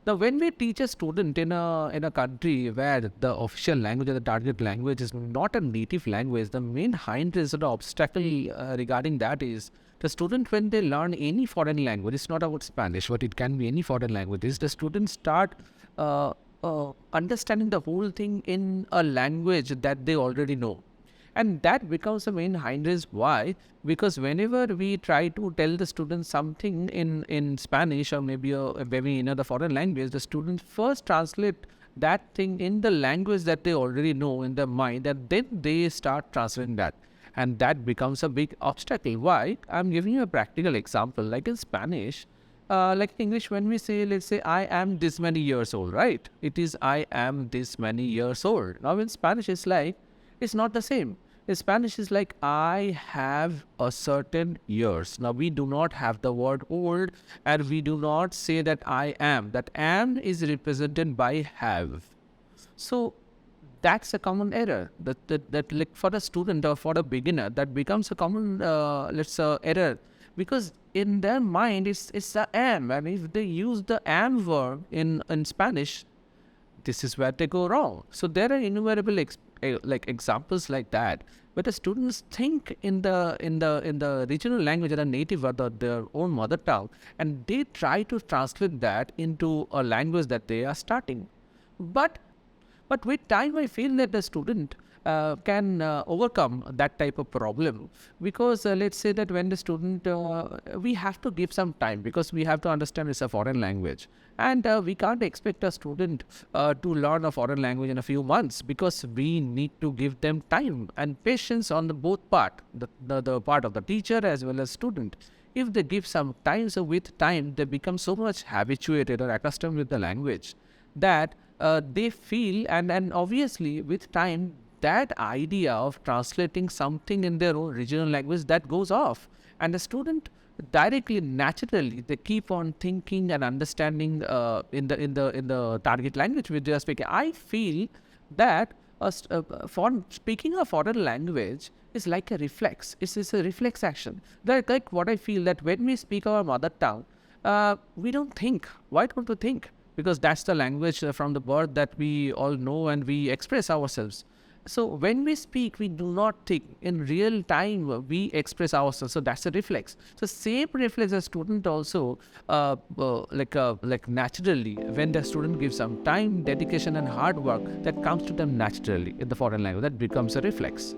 Now, when we teach a student in a country where the official language or the target language is not a native language, the main hindrance or the obstacle regarding that is the student, when they learn any foreign language, it's not about Spanish, but it can be any foreign languages. The students start understanding the whole thing in a language that they already know. And that becomes the main hindrance. Why? Because whenever we try to tell the students something in Spanish or maybe in another foreign language, the students first translate that thing in the language that they already know in their mind, and then they start translating that. And that becomes a big obstacle. Why? I'm giving you a practical example. Like in Spanish, like in English, when we say, let's say, I am this many years old, right? It is I am this many years old. Now in Spanish, it's not the same. In Spanish is like I have a certain years. Now we do not have the word old, and we do not say that I am. That am is represented by have. So that's a common error. That like for a student or for a beginner, that becomes a common error, because in their mind it's the am, and if they use the am verb in Spanish, this is where they go wrong. So there are innumerable examples like that, where the students think in the regional language or the native or their own mother tongue, and they try to translate that into a language that they are starting. But with time, I feel that the student can overcome that type of problem, because let's say that when the student, we have to give some time, because we have to understand it's a foreign language, and we can't expect a student to learn a foreign language in a few months, because we need to give them time and patience on the both part, the part of the teacher as well as student. If they give some time, so with time they become so much habituated or accustomed with the language that they feel, and obviously with time, that idea of translating something in their own regional language, that goes off, and the student directly, naturally, they keep on thinking and understanding in the target language which they are speaking. I feel that for speaking a foreign language is like a reflex. It's a reflex action. Like what I feel, that when we speak our mother tongue, we don't think. Why don't we think? Because that's the language from the birth that we all know, and we express ourselves. So when we speak, we do not think. In real time, we express ourselves. So that's a reflex. So same reflex a student also, like naturally, when the student gives some time, dedication, and hard work, that comes to them naturally in the foreign language. That becomes a reflex.